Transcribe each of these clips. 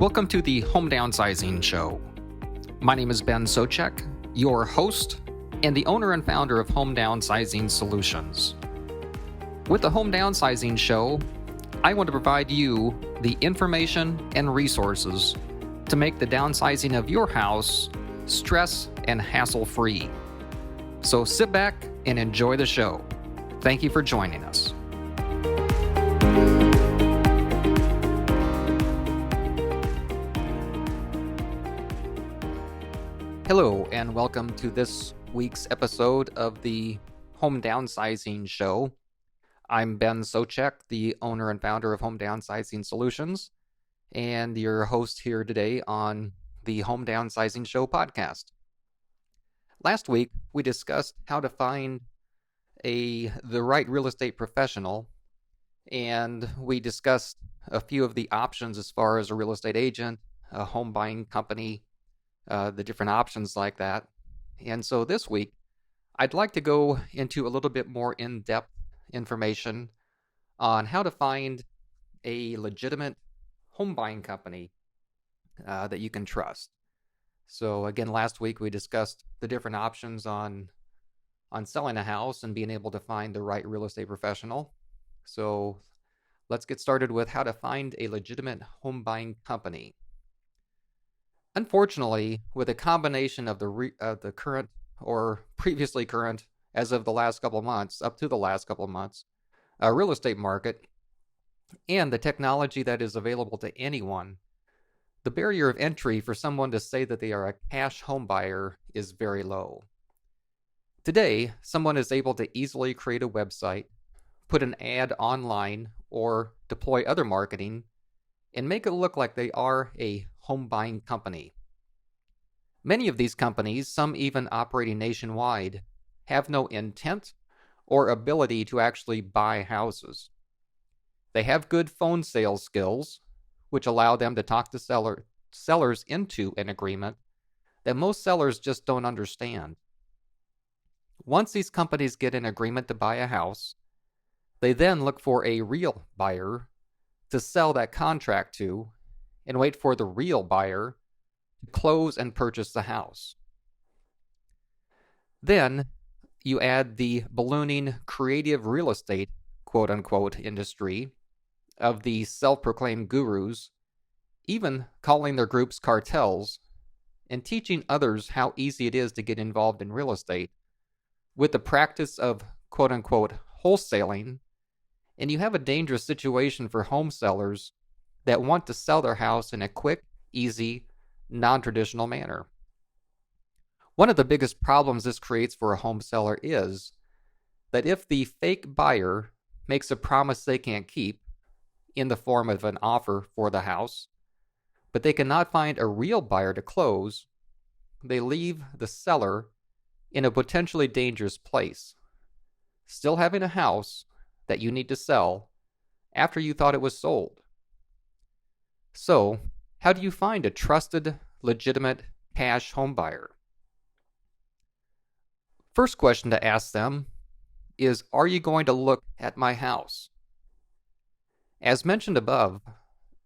Welcome to the Home Downsizing Show. My name is Ben Socek, your host and the owner and founder of Home Downsizing Solutions. With the Home Downsizing Show, I want to provide you the information and resources to make the downsizing of your house stress and hassle-free. So sit back and enjoy the show. Thank you for joining us. Hello, and welcome to this week's episode of the Home Downsizing Show. I'm Ben Socek, the owner and founder of Home Downsizing Solutions, and your host here today on the Home Downsizing Show podcast. Last week, we discussed how to find the right real estate professional, and we discussed a few of the options as far as a real estate agent, a home buying company, the different options like that. And so this week, I'd like to go into a little bit more in-depth information on how to find a legitimate home buying company that you can trust. So again, last week we discussed the different options on selling a house and being able to find the right real estate professional. So let's get started with how to find a legitimate home buying company. Unfortunately, with a combination of the current or previously current, as of the last couple of months, up to the last couple of months, real estate market, and the technology that is available to anyone, the barrier of entry for someone to say that they are a cash home buyer is very low. Today, someone is able to easily create a website, put an ad online, or deploy other marketing, and make it look like they are a home buying company. Many of these companies, some even operating nationwide, have no intent or ability to actually buy houses. They have good phone sales skills, which allow them to talk to sellers into an agreement that most sellers just don't understand. Once these companies get an agreement to buy a house, they then look for a real buyer to sell that contract to and wait for the real buyer to close and purchase the house. Then you add the ballooning creative real estate, quote-unquote, industry of the self-proclaimed gurus, even calling their groups cartels, and teaching others how easy it is to get involved in real estate with the practice of, quote-unquote, wholesaling, and you have a dangerous situation for home sellers that want to sell their house in a quick, easy, non-traditional manner. One of the biggest problems this creates for a home seller is that if the fake buyer makes a promise they can't keep in the form of an offer for the house, but they cannot find a real buyer to close, they leave the seller in a potentially dangerous place, still having a house that you need to sell after you thought it was sold. So, how do you find a trusted, legitimate cash home buyer? First question to ask them is, are you going to look at my house? As mentioned above,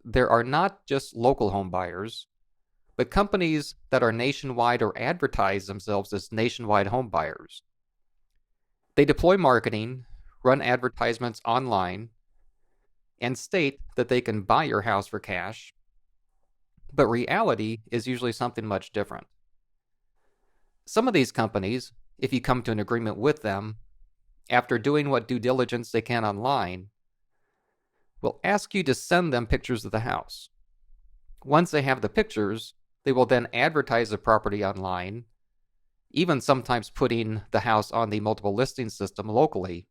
there are not just local home buyers, but companies that are nationwide or advertise themselves as nationwide home buyers. They deploy marketing, run advertisements online, and state that they can buy your house for cash, but reality is usually something much different. Some of these companies, if you come to an agreement with them, after doing what due diligence they can online, will ask you to send them pictures of the house. Once they have the pictures, they will then advertise the property online, even sometimes putting the house on the multiple listing system locally,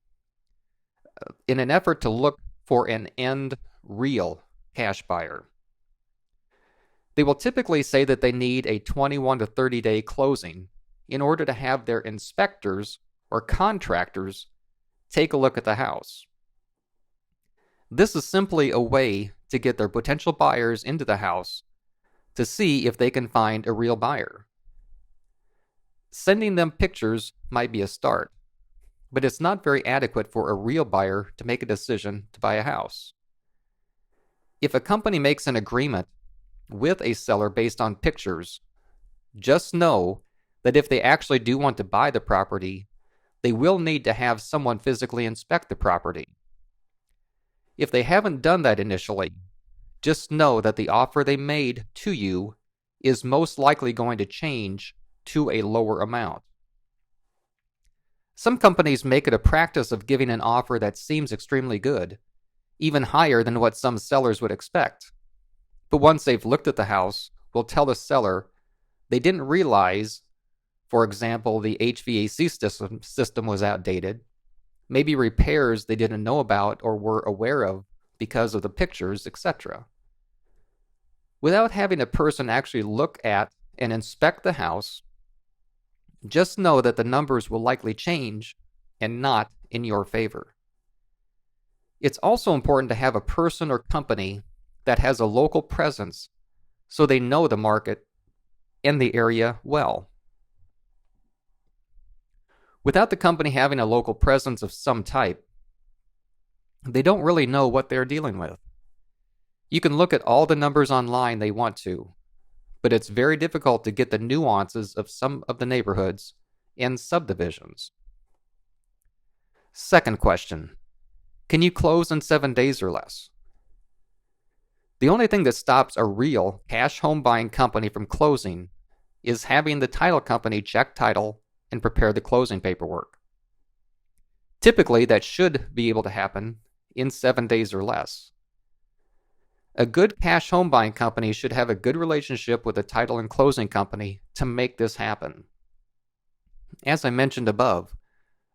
in an effort to look for an end real cash buyer. They will typically say that they need a 21 to 30 day closing in order to have their inspectors or contractors take a look at the house. This is simply a way to get their potential buyers into the house to see if they can find a real buyer. Sending them pictures might be a start, but it's not very adequate for a real buyer to make a decision to buy a house. If a company makes an agreement with a seller based on pictures, just know that if they actually do want to buy the property, they will need to have someone physically inspect the property. If they haven't done that initially, just know that the offer they made to you is most likely going to change to a lower amount. Some companies make it a practice of giving an offer that seems extremely good, even higher than what some sellers would expect. But once they've looked at the house, will tell the seller they didn't realize, for example, the HVAC system was outdated, maybe repairs they didn't know about or were aware of because of the pictures, etc. Without having a person actually look at and inspect the house, just know that the numbers will likely change and not in your favor. It's also important to have a person or company that has a local presence so they know the market and the area well. Without the company having a local presence of some type, they don't really know what they're dealing with. You can look at all the numbers online they want to, but it's very difficult to get the nuances of some of the neighborhoods and subdivisions. Second question, can you close in 7 days or less? The only thing that stops a real cash home buying company from closing is having the title company check title and prepare the closing paperwork. Typically, that should be able to happen in 7 days or less. A good cash home buying company should have a good relationship with the title and closing company to make this happen. As I mentioned above,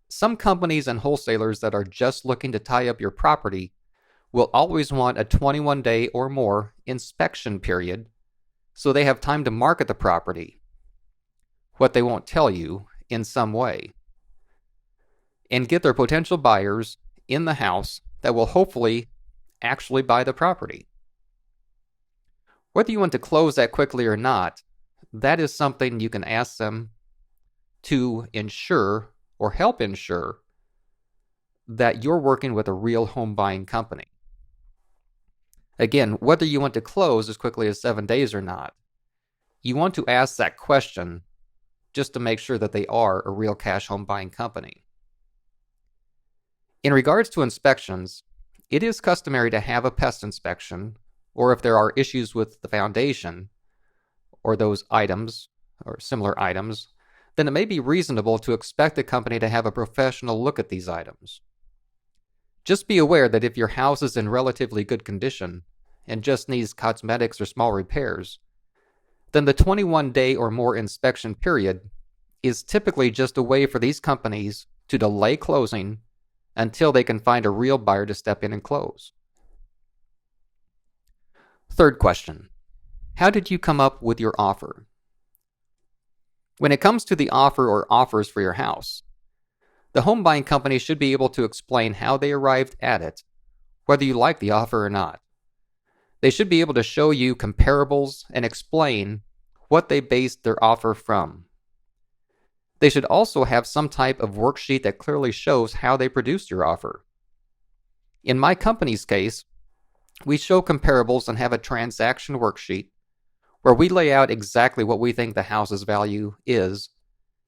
some companies and wholesalers that are just looking to tie up your property will always want a 21-day or more inspection period so they have time to market the property, what they won't tell you in some way, and get their potential buyers in the house that will hopefully actually buy the property. Whether you want to close that quickly or not, that is something you can ask them to ensure or help ensure that you're working with a real home buying company. Again, whether you want to close as quickly as 7 days or not, you want to ask that question just to make sure that they are a real cash home buying company. In regards to inspections, it is customary to have a pest inspection, or if there are issues with the foundation or those items or similar items, then it may be reasonable to expect the company to have a professional look at these items. Just be aware that if your house is in relatively good condition and just needs cosmetics or small repairs, then the 21-day or more inspection period is typically just a way for these companies to delay closing until they can find a real buyer to step in and close. Third question, how did you come up with your offer? When it comes to the offer or offers for your house, the home buying company should be able to explain how they arrived at it, whether you like the offer or not. They should be able to show you comparables and explain what they based their offer from. They should also have some type of worksheet that clearly shows how they produced your offer. In my company's case, we show comparables and have a transaction worksheet where we lay out exactly what we think the house's value is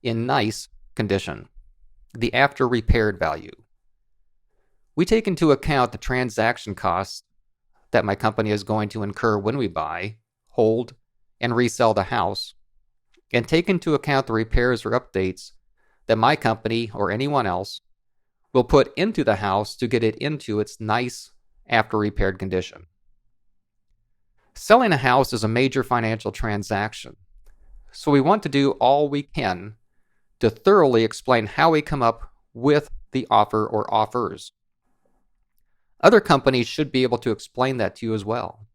in nice condition, the after repaired value. We take into account the transaction costs that my company is going to incur when we buy, hold, and resell the house, and take into account the repairs or updates that my company or anyone else will put into the house to get it into its nice after repaired condition. Selling a house is a major financial transaction, so we want to do all we can to thoroughly explain how we come up with the offer or offers. Other companies should be able to explain that to you as well.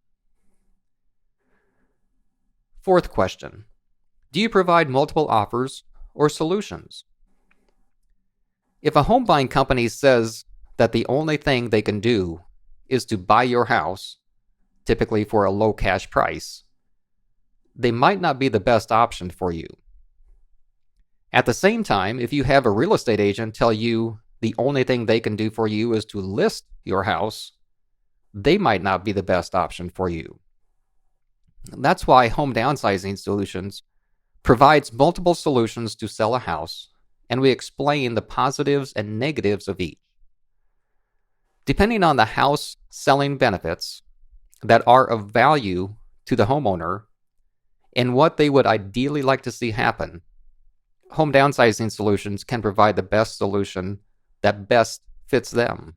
Fourth question, do you provide multiple offers or solutions? If a home buying company says that the only thing they can do is to buy your house, typically for a low cash price, they might not be the best option for you. At the same time, if you have a real estate agent tell you the only thing they can do for you is to list your house, they might not be the best option for you. That's why Home Downsizing Solutions provides multiple solutions to sell a house, and we explain the positives and negatives of each. Depending on the house selling benefits that are of value to the homeowner and what they would ideally like to see happen, Home Downsizing Solutions can provide the best solution that best fits them.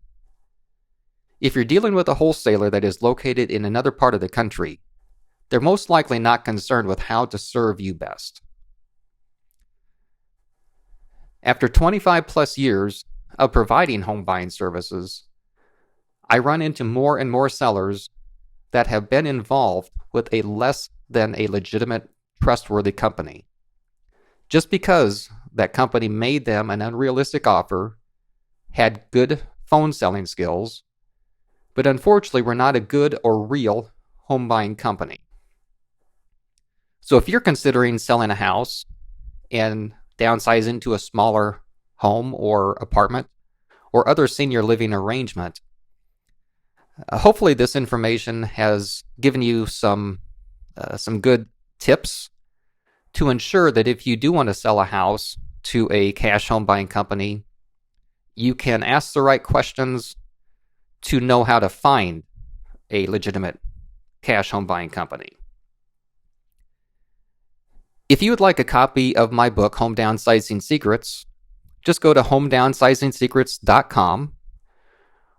If you're dealing with a wholesaler that is located in another part of the country, they're most likely not concerned with how to serve you best. After 25 plus years of providing home buying services, I run into more and more sellers that have been involved with a less than a legitimate, trustworthy company. Just because that company made them an unrealistic offer, had good phone selling skills, but unfortunately were not a good or real home buying company. So if you're considering selling a house and downsizing to a smaller home or apartment or other senior living arrangement, hopefully this information has given you some good tips to ensure that if you do want to sell a house to a cash home buying company, you can ask the right questions to know how to find a legitimate cash home buying company. If you would like a copy of my book, Home Downsizing Secrets, just go to homedownsizing-secrets.com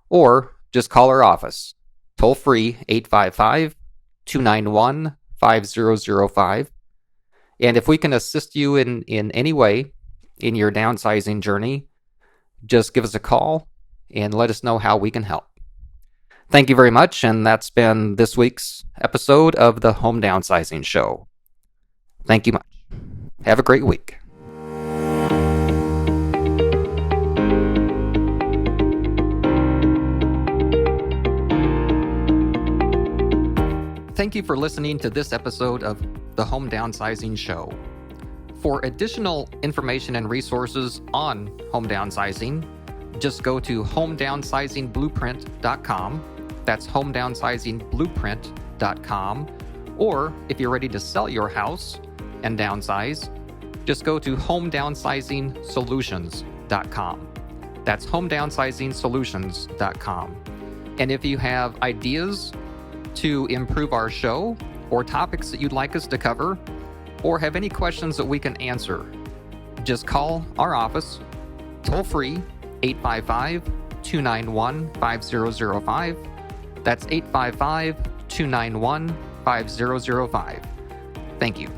or just call our office, toll free 855-291-5005. And if we can assist you in any way in your downsizing journey, just give us a call and let us know how we can help. Thank you very much, and that's been this week's episode of the Home Downsizing Show. Thank you much. Have a great week. Thank you for listening to this episode of the Home Downsizing Show. For additional information and resources on home downsizing, just go to homedownsizingblueprint.com. That's homedownsizingblueprint.com. Or if you're ready to sell your house and downsize, just go to homedownsizingsolutions.com. That's homedownsizingsolutions.com. And if you have ideas to improve our show or topics that you'd like us to cover, or have any questions that we can answer, just call our office, toll free, 855-291-5005. That's 855-291-5005. Thank you.